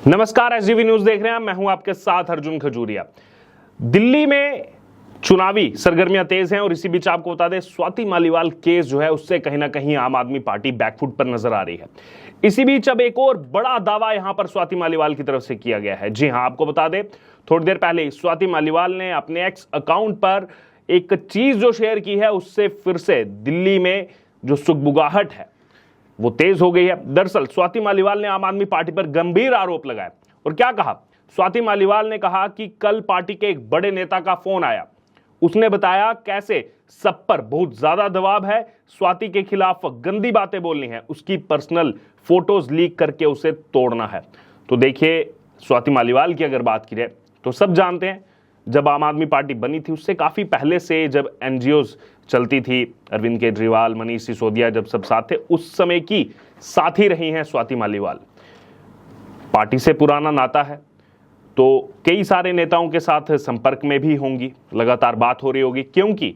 नमस्कार, SDV news देख रहे हैं। मैं हूं आपके साथ अर्जुन खजूरिया। दिल्ली में चुनावी सरगर्मियां तेज हैं और इसी बीच आपको बता दें, स्वाति मालीवाल केस जो है उससे कहीं ना कहीं आम आदमी पार्टी बैकफुट पर नजर आ रही है। इसी बीच अब एक और बड़ा दावा यहां पर स्वाति मालीवाल की तरफ से किया गया है। जी हां, आपको बता दें, थोड़ी देर पहले ही स्वाति मालीवाल ने अपने एक्स अकाउंट पर एक चीज जो शेयर की है, उससे फिर से दिल्ली में जो सुगबुगाहट है वो तेज हो गई है। दरअसल स्वाति मालीवाल ने आम आदमी पार्टी पर गंभीर आरोप लगाए और क्या कहा। स्वाति मालीवाल ने कहा कि कल पार्टी के एक बड़े नेता का फोन आया, उसने बताया कैसे सब पर बहुत ज्यादा दबाव है, स्वाति के खिलाफ गंदी बातें बोलनी है, उसकी पर्सनल फोटोज लीक करके उसे तोड़ना है। तो देखिए, स्वाति मालीवाल की अगर बात की जाए तो सब जानते हैं, जब आम आदमी पार्टी बनी थी उससे काफी पहले से जब एनजीओज चलती थी, अरविंद केजरीवाल, मनीष सिसोदिया जब सब साथ थे, उस समय की साथी रही हैं स्वाति मालीवाल। पार्टी से पुराना नाता है तो कई सारे नेताओं के साथ संपर्क में भी होंगी, लगातार बात हो रही होगी, क्योंकि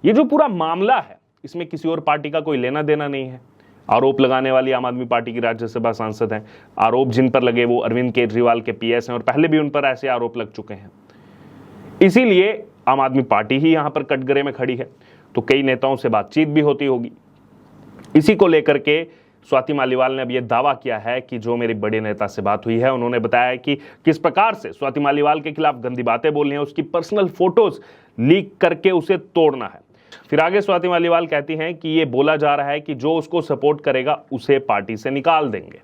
ये जो पूरा मामला है इसमें किसी और पार्टी का कोई लेना देना नहीं है। आरोप लगाने वाली आम आदमी पार्टी की राज्यसभा सांसद हैं। आरोप जिन पर लगे वो अरविंद केजरीवाल के पीएस हैं और पहले भी उन पर ऐसे आरोप लग चुके हैं। इसीलिए आम आदमी पार्टी ही यहां पर कटघरे में खड़ी है, तो कई नेताओं से बातचीत भी होती होगी। इसी को लेकर के स्वाति मालीवाल ने अब यह दावा किया है कि जो मेरी बड़े नेता से बात हुई है, उन्होंने बताया कि किस प्रकार से स्वाति मालीवाल के खिलाफ गंदी बातें बोलनी है, उसकी पर्सनल फोटोज लीक करके उसे तोड़ना है। फिर आगे स्वाति मालीवाल कहती हैं कि यह बोला जा रहा है कि जो उसको सपोर्ट करेगा उसे पार्टी से निकाल देंगे।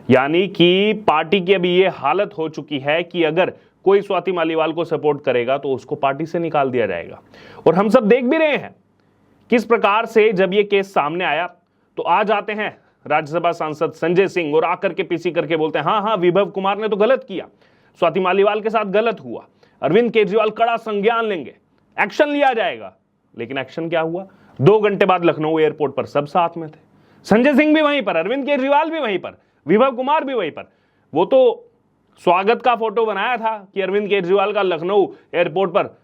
यानी कि पार्टी की अभी यह हालत हो चुकी है कि अगर कोई स्वाति मालीवाल को सपोर्ट करेगा तो उसको पार्टी से निकाल दिया जाएगा। और हम सब देख भी रहे हैं किस प्रकार से जब ये केस सामने आया तो आ जाते हैं राज्यसभा सांसद संजय सिंह और आकर के पीसी करके बोलते हैं हाँ, विभव कुमार ने तो गलत किया, स्वाति मालीवाल के साथ गलत हुआ, अरविंद केजरीवाल कड़ा संज्ञान लेंगे, एक्शन लिया जाएगा। लेकिन एक्शन क्या हुआ? 2 घंटे बाद लखनऊ एयरपोर्ट पर सब साथ में थे, संजय सिंह भी वहीं पर, अरविंद केजरीवाल भी वहीं पर, विभव कुमार भी वहीं पर। वो तो स्वागत का फोटो बनाया था कि अरविंद केजरीवाल का लखनऊ एयरपोर्ट पर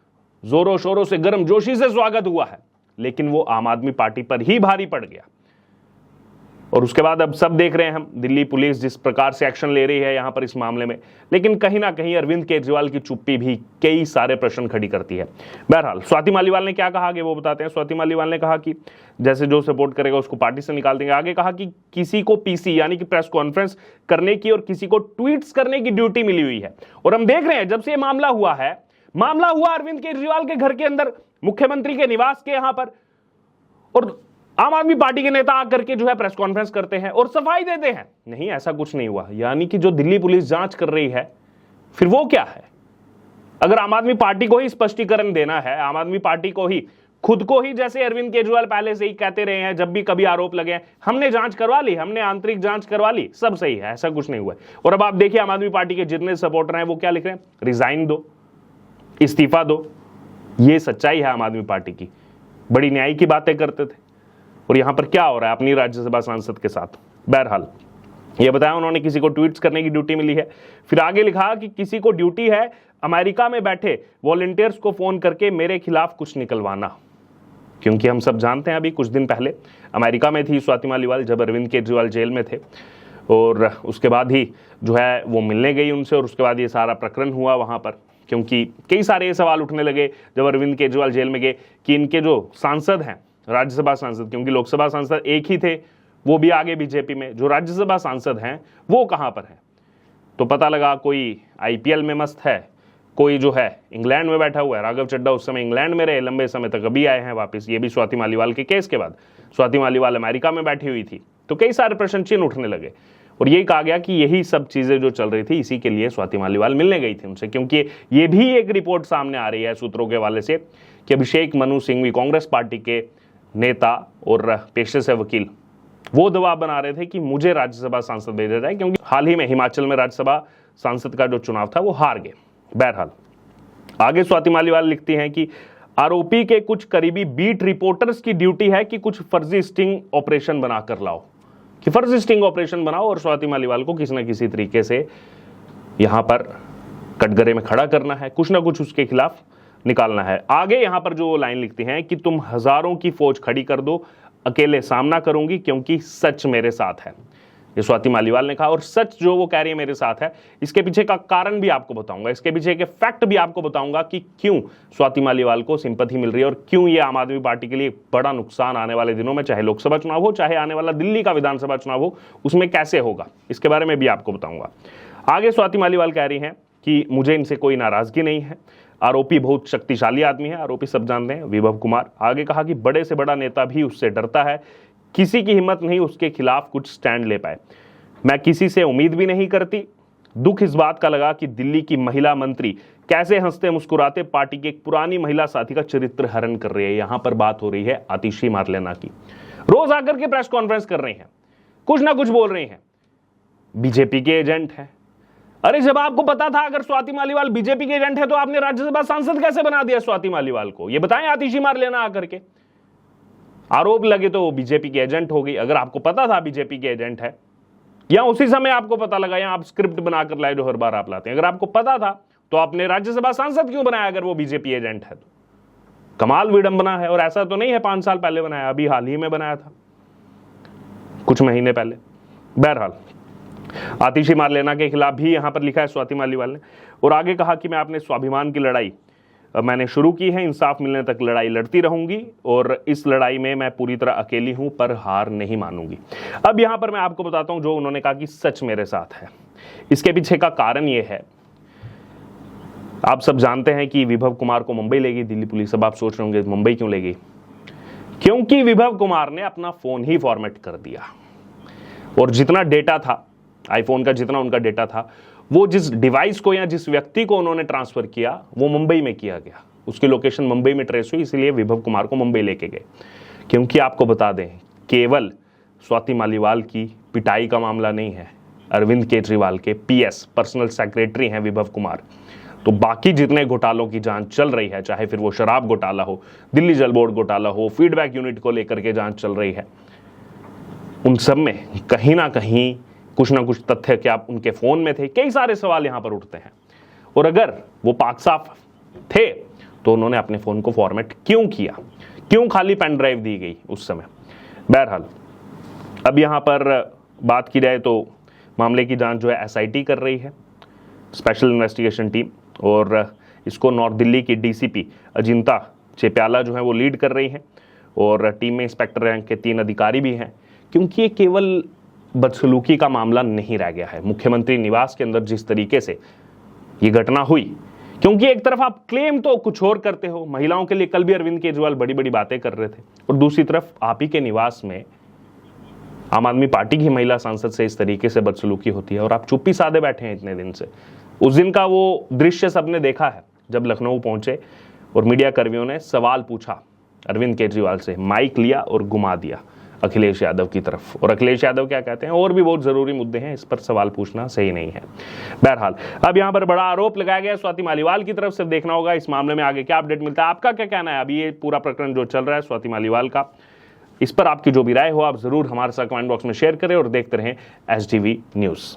जोरों शोरों से गर्मजोशी से स्वागत हुआ है, लेकिन वो आम आदमी पार्टी पर ही भारी पड़ गया। और उसके बाद अब सब देख रहे हैं हम, दिल्ली पुलिस जिस प्रकार से एक्शन ले रही है यहां पर इस मामले में, लेकिन कहीं ना कहीं अरविंद केजरीवाल की चुप्पी भी कई सारे प्रश्न खड़ी करती है। बहरहाल स्वाति मालीवाल ने क्या कहा आगे वो बताते हैं। स्वाति मालीवाल ने कहा कि जैसे जो सपोर्ट करेगा उसको पार्टी से निकाल देंगे। आगे कहा कि किसी को पीसी यानी कि प्रेस कॉन्फ्रेंस करने की और किसी को ट्वीट्स करने की ड्यूटी मिली हुई है। और हम देख रहे हैं जब से मामला हुआ है, मामला हुआ अरविंद केजरीवाल के घर के अंदर, मुख्यमंत्री के निवास के यहां पर, और आम आदमी पार्टी के नेता आकर के जो है प्रेस कॉन्फ्रेंस करते हैं और सफाई देते हैं, नहीं ऐसा कुछ नहीं हुआ। यानी कि जो दिल्ली पुलिस जांच कर रही है फिर वो क्या है? अगर आम आदमी पार्टी को ही स्पष्टीकरण देना है, आम आदमी पार्टी को ही खुद को ही, जैसे अरविंद केजरीवाल पहले से ही कहते रहे हैं, जब भी कभी आरोप लगे हमने जांच करवा ली, हमने आंतरिक जांच करवा ली, सब सही है, ऐसा कुछ नहीं हुआ। और अब आप देखिए आम आदमी पार्टी के जितने सपोर्टर हैं वो क्या लिख रहे हैं? रिजाइन दो, इस्तीफा दो। ये सच्चाई है आम आदमी पार्टी की। बड़ी न्याय की बातें करते थे और यहां पर क्या हो रहा है अपनी राज्यसभा सांसद के साथ। बहरहाल यह बताया उन्होंने किसी को ट्वीट्स करने की ड्यूटी मिली है। फिर आगे लिखा कि किसी को ड्यूटी है अमेरिका में बैठे वॉलंटियर्स को फोन करके मेरे खिलाफ कुछ निकलवाना, क्योंकि हम सब जानते हैं अभी कुछ दिन पहले अमेरिका में थी स्वाति मालीवाल जब अरविंद केजरीवाल जेल में थे, और उसके बाद ही जो है वो मिलने गई उनसे और उसके बाद ये सारा प्रकरण हुआ वहां पर, क्योंकि कई सारे ये सवाल उठने लगे जब अरविंद केजरीवाल जेल में गए कि इनके जो सांसद हैं, राज्यसभा सांसद, क्योंकि लोकसभा सांसद एक ही थे, वो भी आगे बीजेपी में, जो राज्यसभा सांसद हैं वो कहां पर हैं? तो पता लगा कोई आईपीएल में मस्त है, कोई जो है इंग्लैंड में बैठा हुआ है। राघव चड्ढा उस समय इंग्लैंड में रहे लंबे समय तक, अभी आए हैं वापस, ये भी स्वाति मालीवाल के केस के बाद। स्वाति मालीवाल अमेरिका में बैठी हुई थी, तो कई सारे प्रश्न चिन्ह उठने लगे और यही कहा गया कि यही सब चीजें जो चल रही थी इसी के लिए स्वाति मालीवाल मिलने गई थी उनसे, क्योंकि ये भी एक रिपोर्ट सामने आ रही है सूत्रों के हवाले से कि अभिषेक मनु सिंघवी, कांग्रेस पार्टी के नेता और पेशे से वकील, वो दबाव बना रहे थे कि मुझे राज्यसभा सांसद भेजा जाए, क्योंकि हाल ही में हिमाचल में राज्यसभा सांसद का जो चुनाव था वो हार गए। बहरहाल आगे स्वाति मालीवाल लिखती हैं कि आरोपी के कुछ करीबी बीट रिपोर्टर्स की ड्यूटी है कि कुछ फर्जी स्टिंग ऑपरेशन बनाकर लाओ, कि फर्जी स्टिंग ऑपरेशन बनाओ और स्वाति मालीवाल को किसी न किसी तरीके से यहां पर कटघरे में खड़ा करना है, कुछ ना कुछ उसके खिलाफ निकालना है। आगे यहां पर जो लाइन लिखती हैं कि तुम हजारों की फौज खड़ी कर दो, अकेले सामना करूंगी क्योंकि सच मेरे साथ है। ये स्वाति मालीवाल ने कहा। और सच जो वो कह रही है मेरे साथ है, इसके पीछे का कारण भी आपको बताऊंगा, इसके पीछे के फैक्ट भी आपको बताऊंगा कि क्यों स्वाति मालीवाल को सिंपैथी मिल रही है और क्यों ये आम आदमी पार्टी के लिए एक बड़ा नुकसान आने वाले दिनों में, चाहे लोकसभा चुनाव हो चाहे आने वाला दिल्ली का विधानसभा चुनाव हो, उसमें कैसे होगा, इसके बारे में भी आपको बताऊंगा। आगे स्वाति मालीवाल कह रही हैं कि मुझे इनसे कोई नाराजगी नहीं है, आरोपी बहुत शक्तिशाली आदमी है, आरोपी सब जानते हैं, विभव कुमार। आगे कहा कि बड़े से बड़ा नेता भी उससे डरता है, किसी की हिम्मत नहीं उसके खिलाफ कुछ स्टैंड ले पाए। मैं किसी से उम्मीद भी नहीं करती। दुख इस बात का लगा कि दिल्ली की महिला मंत्री कैसे हंसते मुस्कुराते पार्टी की एक पुरानी महिला साथी का चरित्र हरण कर रही है। यहां पर बात हो रही है आतिशी मारलेना की। रोज आकर के प्रेस कॉन्फ्रेंस कर रही हैं, कुछ ना कुछ बोल रही हैं, बीजेपी के एजेंट है। अरे जब आपको पता था अगर स्वाति मालीवाल बीजेपी के एजेंट है तो आपने राज्यसभा सांसद कैसे बना दिया स्वाति मालीवाल को? ये बताएं आतिशी मारलेना आकर के। आरोप लगे तो वो बीजेपी के एजेंट हो गई। अगर आपको पता था बीजेपी के एजेंट है, या उसी समय आपको पता लगा, या आप स्क्रिप्ट बनाकर लाए जो हर बार आप लाते हैं, अगर आपको पता था तो आपने राज्यसभा सांसद क्यों बनाया अगर वो बीजेपी एजेंट है तो? कमाल विडंबना है। और ऐसा तो नहीं है 5 साल पहले बनाया, अभी हाल ही में बनाया था, कुछ महीने पहले। बहरहाल आतिशी मारलेना के खिलाफ भी यहां पर लिखा है स्वाति मालीवाल ने। और आगे कहा कि मैं अपने स्वाभिमान की लड़ाई मैंने शुरू की है, इंसाफ मिलने तक लड़ाई लड़ती रहूंगी और इस लड़ाई में मैं पूरी तरह अकेली हूं पर हार नहीं मानूंगी। अब यहां पर मैं आपको बताता हूं जो उन्होंने कहा कि सच मेरे साथ है। इसके पीछे का कारण यह है, आप सब जानते हैं कि विभव कुमार को मुंबई ले गई दिल्ली पुलिस। अब आप सोच रहे होंगे मुंबई क्यों ले गई? क्योंकि विभव कुमार ने अपना फोन ही फॉर्मेट कर दिया और जितना डेटा था आईफोन का, जितना उनका डेटा था, वो जिस डिवाइस को या जिस व्यक्ति को उन्होंने ट्रांसफर किया वो मुंबई में किया गया, उसकी लोकेशन मुंबई में ट्रेस हुई, इसलिए विभव कुमार को मुंबई लेके गए। क्योंकि आपको बता दें, केवल स्वाति मालीवाल की पिटाई का मामला नहीं है, अरविंद केजरीवाल के पीएस पर्सनल सेक्रेटरी हैं विभव कुमार। तो बाकी जितने घोटालों की जांच चल रही है, चाहे फिर वो शराब घोटाला हो, दिल्ली जल बोर्ड घोटाला हो, फीडबैक यूनिट को लेकर के जांच चल रही है, उन सब में कहीं ना कहीं कुछ ना कुछ तथ्य क्या उनके फोन में थे। कई सारे सवाल यहां पर उठते हैं। और अगर वो पाक साफ थे तो उन्होंने अपने फोन को फॉर्मेट क्यों किया? क्यों खाली पेन ड्राइव दी गई उस समय? बहरहाल अब यहां पर बात की जाए तो मामले की जांच जो है एसआईटी कर रही है, स्पेशल इन्वेस्टिगेशन टीम, और इसको नॉर्थ दिल्ली की डीसीपी अजिंता चेप्याला जो है वो लीड कर रही है। और टीम में इंस्पेक्टर रैंक के 3 अधिकारी भी हैं। क्योंकि ये केवल बदसलूकी का मामला नहीं रह गया है। मुख्यमंत्री निवास के अंदर जिस तरीके से ये घटना हुई, क्योंकि एक तरफ आप क्लेम तो कुछ और करते हो, महिलाओं के लिए कल भी अरविंद केजरीवाल बड़ी बड़ी बातें कर रहे थे, और दूसरी तरफ आप ही के निवास में आम आदमी पार्टी की महिला सांसद से इस तरीके से बदसलूकी होती है और आप चुप्पी साधे बैठे हैं इतने दिन से। उस दिन का वो दृश्य सबने देखा है जब लखनऊ पहुंचे और मीडिया कर्मियों ने सवाल पूछा अरविंद केजरीवाल से, माइक लिया और घुमा दिया अखिलेश यादव की तरफ। और अखिलेश यादव क्या कहते हैं, और भी बहुत जरूरी मुद्दे हैं, इस पर सवाल पूछना सही नहीं है। बहरहाल अब यहां पर बड़ा आरोप लगाया गया स्वाति मालीवाल की तरफ से। देखना होगा इस मामले में आगे क्या अपडेट मिलता है। आपका क्या कहना है अभी ये पूरा प्रकरण जो चल रहा है स्वाति मालीवाल का, इस पर आपकी जो भी राय हो आप जरूर हमारे साथ कमेंट बॉक्स में शेयर करें और देखते रहें एसडीवी न्यूज।